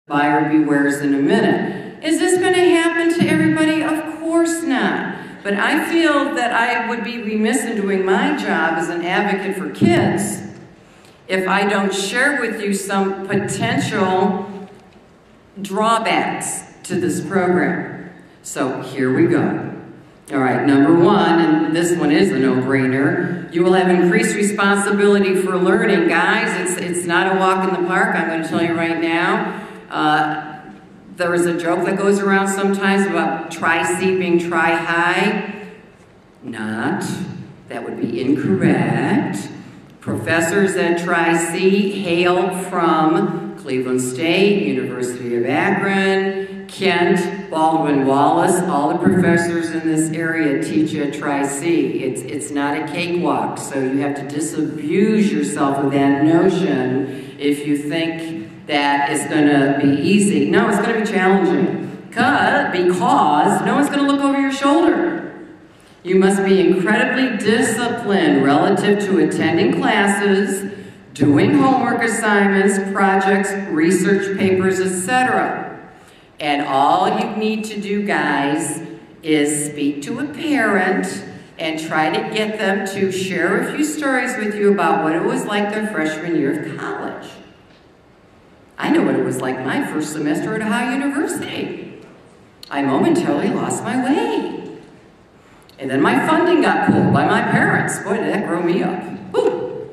buyer bewares in a minute. Is this going to happen to everybody? Of course not. But I feel that I would be remiss in doing my job as an advocate for kids if I don't share with you some potential drawbacks to this program. So here we go. All right, number one, and this one is a no-brainer, you will have increased responsibility for learning. Guys, it's not a walk in the park, I'm going to tell you right now. There is a joke that goes around sometimes about Tri-C being Tri-High. Not. That would be incorrect. Professors at Tri-C hail from Cleveland State, University of Akron, Kent, Baldwin-Wallace. All the professors in this area teach at Tri-C. It's not a cakewalk, so you have to disabuse yourself of that notion if you think that it's going to be easy. No, it's going to be challenging because no one's going to look over your shoulder. You must be incredibly disciplined relative to attending classes, doing homework assignments, projects, research papers, etc. And all you need to do, guys, is speak to a parent and try to get them to share a few stories with you about what it was like their freshman year of college. I know what it was like my first semester at Ohio University. I momentarily lost my way. And then my funding got pulled by my parents. Boy, did that grow me up. Woo!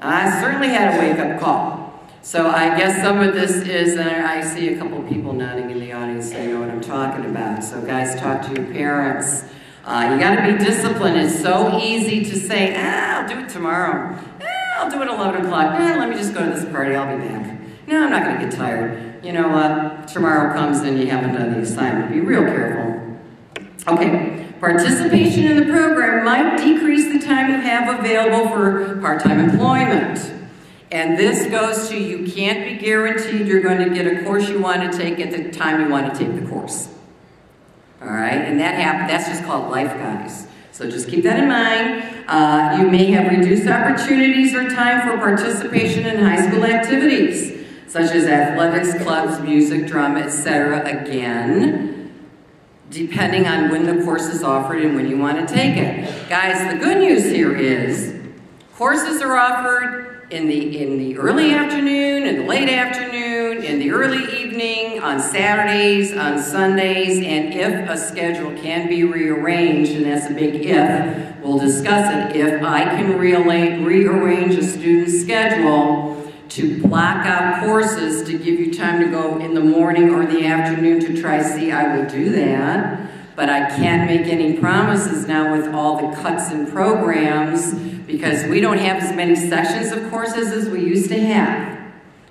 I certainly had a wake-up call. So I guess some of this is, and I see a couple of people nodding in the audience, so you know what I'm talking about. So guys, talk to your parents. You gotta be disciplined. It's so easy to say, I'll do it tomorrow. I'll do it at 11 o'clock. Let me just go to this party, I'll be back. No, I'm not going to get tired. You know what? Tomorrow comes and you haven't done the assignment. Be real careful. Okay, participation in the program might decrease the time you have available for part-time employment. And this goes to you can't be guaranteed you're going to get a course you want to take at the time you want to take the course. All right, and that's just called life, guys. So just keep that in mind. You may have reduced opportunities or time for participation in high school activities, such as athletics, clubs, music, drama, etc. Again, depending on when the course is offered and when you want to take it. Guys, the good news here is courses are offered in the early afternoon, in the late afternoon, in the early evening, on Saturdays, on Sundays, and if a schedule can be rearranged, and that's a big if, we'll discuss it. If I can rearrange a student's schedule to block out courses to give you time to go in the morning or the afternoon to Tri-C, I will do that. But I can't make any promises now with all the cuts in programs because we don't have as many sections of courses as we used to have.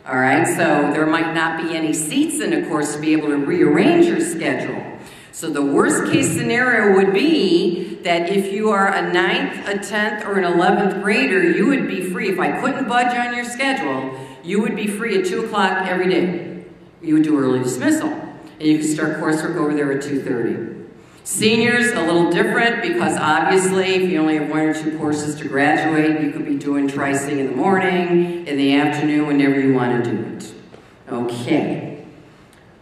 All right, so there might not be any seats in a course to be able to rearrange your schedule. So the worst case scenario would be that if you are a 9th, a 10th, or an 11th grader, you would be free. If I couldn't budge on your schedule, you would be free at 2 o'clock every day. You would do early dismissal, and you could start coursework over there at 2:30. Seniors, a little different because obviously if you only have 1 or 2 courses to graduate, you could be doing Tri-C in the morning, in the afternoon, whenever you want to do it. Okay.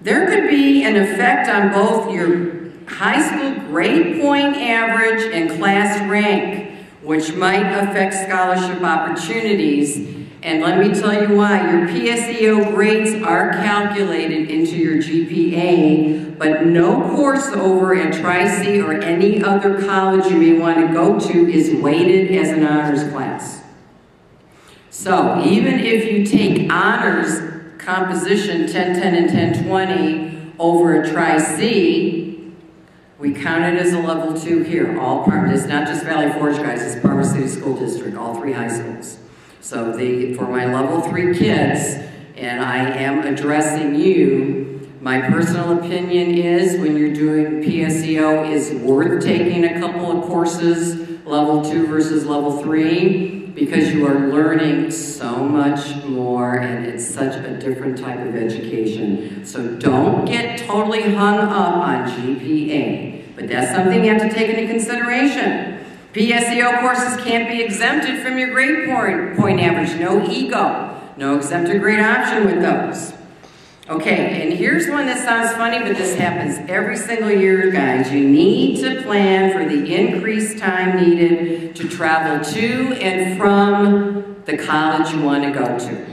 There could be an effect on both your high school grade point average and class rank, which might affect scholarship opportunities. And let me tell you why. Your PSEO grades are calculated into your GPA, but no course over at Tri-C or any other college you may want to go to is weighted as an honors class. So even if you take honors composition 1010 and 1020 over at Tri-C, we count it as a level 2 here. It's not just Valley Forge, guys, it's Parma City School District, all 3 high schools. So for my level 3 kids, and I am addressing you, my personal opinion is when you're doing PSEO is worth taking a couple of courses, level 2 versus level 3, because you are learning so much more and it's such a different type of education. So don't get totally hung up on GPA, but that's something you have to take into consideration. PSEO courses can't be exempted from your grade point average. No ego. No exempted grade option with those. Okay, and here's one that sounds funny, but this happens every single year, guys. You need to plan for the increased time needed to travel to and from the college you want to go to.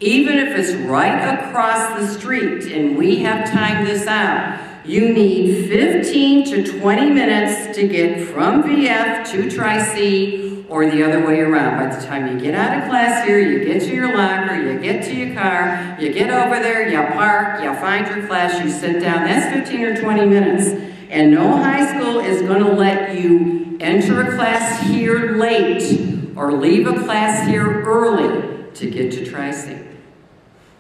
Even if it's right across the street, and we have timed this out, you need 15 to 20 minutes to get from VF to Tri-C or the other way around. By the time you get out of class here, you get to your locker, you get to your car, you get over there, you park, you find your class, you sit down. That's 15 or 20 minutes. And no high school is going to let you enter a class here late or leave a class here early to get to Tri-C.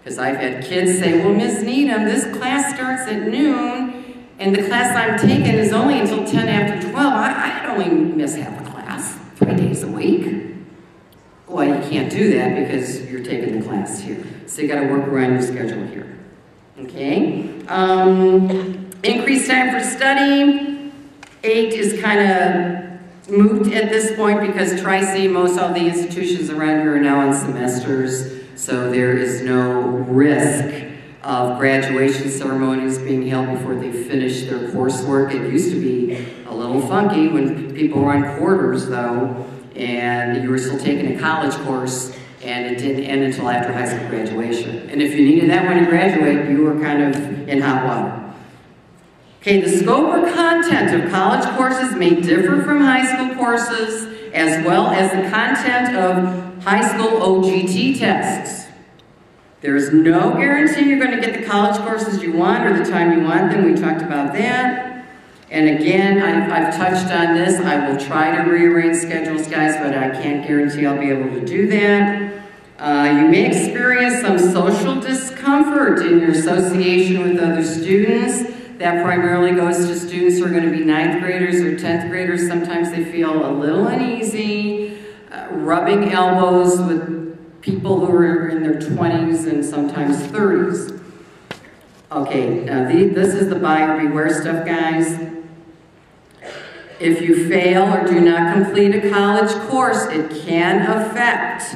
Because I've had kids say, well, Miss Needham, this class starts at noon, and the class I'm taking is only until 10 after 12. I'd only miss half a class, 3 days a week. Well, you can't do that because you're taking the class here. So you got to work around your schedule here. Okay? Increased time for study. 8 is kind of moot at this point because Tri-C, most all the institutions around here are now on semesters. So there is no risk of graduation ceremonies being held before they finish their coursework. It used to be a little funky when people were on quarters, though, and you were still taking a college course, and it didn't end until after high school graduation. And if you needed that when you graduate, you were kind of in hot water. Okay, the scope or content of college courses may differ from high school courses, as well as the content of high school OGT tests. There is no guarantee you're going to get the college courses you want or the time you want them. We talked about that. And again, I've touched on this. I will try to rearrange schedules, guys, but I can't guarantee I'll be able to do that. You may experience some social discomfort in your association with other students. That primarily goes to students who are going to be 9th graders or 10th graders. Sometimes they feel a little uneasy, rubbing elbows with people who are in their 20s and sometimes 30s. Okay, now this is the buyer beware stuff, guys. If you fail or do not complete a college course, it can affect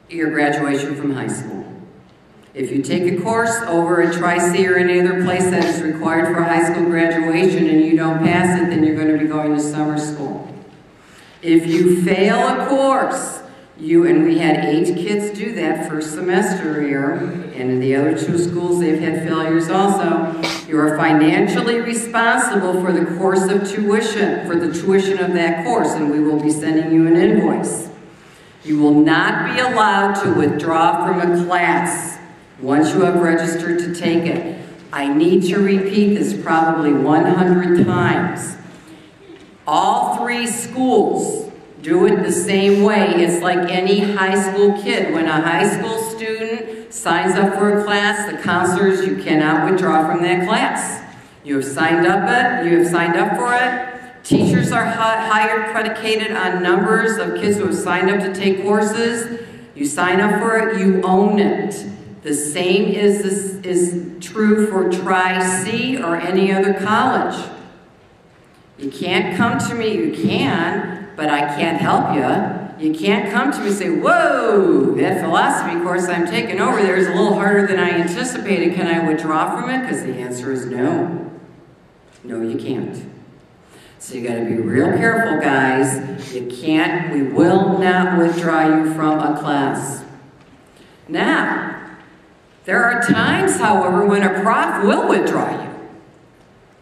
your graduation from high school. If you take a course over at Tri-C or any other place that is required for high school graduation and you don't pass it, then you're going to be going to summer school. If you fail a course, and we had 8 kids do that first semester here, and in the other 2 schools they've had failures also. You are financially responsible for the course of tuition, for the tuition of that course, and we will be sending you an invoice. You will not be allowed to withdraw from a class once you have registered to take it. I need to repeat this probably 100 times. All 3 schools do it the same way. It's like any high school kid. When a high school student signs up for a class, the counselors, you cannot withdraw from that class. You have signed up for it. Teachers are hired predicated on numbers of kids who have signed up to take courses. You sign up for it, you own it. The same is true for Tri-C or any other college. You can't come to me, you can, but I can't help you. You can't come to me and say, whoa, that philosophy course I'm taking over there is a little harder than I anticipated. Can I withdraw from it? Because the answer is no. No, you can't. So you got to be real careful, guys. You can't, we will not withdraw you from a class. Now, there are times, however, when a prof will withdraw you.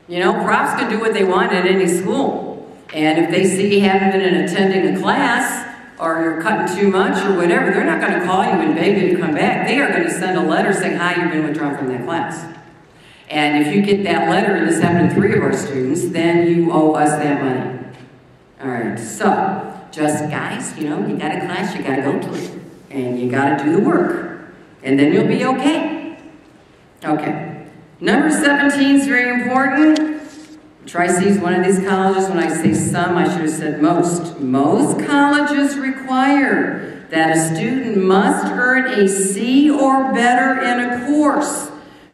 You know, profs can do what they want at any school. And if they see you haven't been attending a class, or you're cutting too much, or whatever, they're not going to call you and beg you to come back. They are going to send a letter saying, hi, you've been withdrawn from that class. And if you get that letter, and this happened to 3 of our students, then you owe us that money. All right, so, just guys, you know, you got a class, you got to go to it. And you got to do the work. And then you'll be okay. Okay. Number 17 is very important. Tri-C is one of these colleges. When I say some, I should have said most. Most colleges require that a student must earn a C or better in a course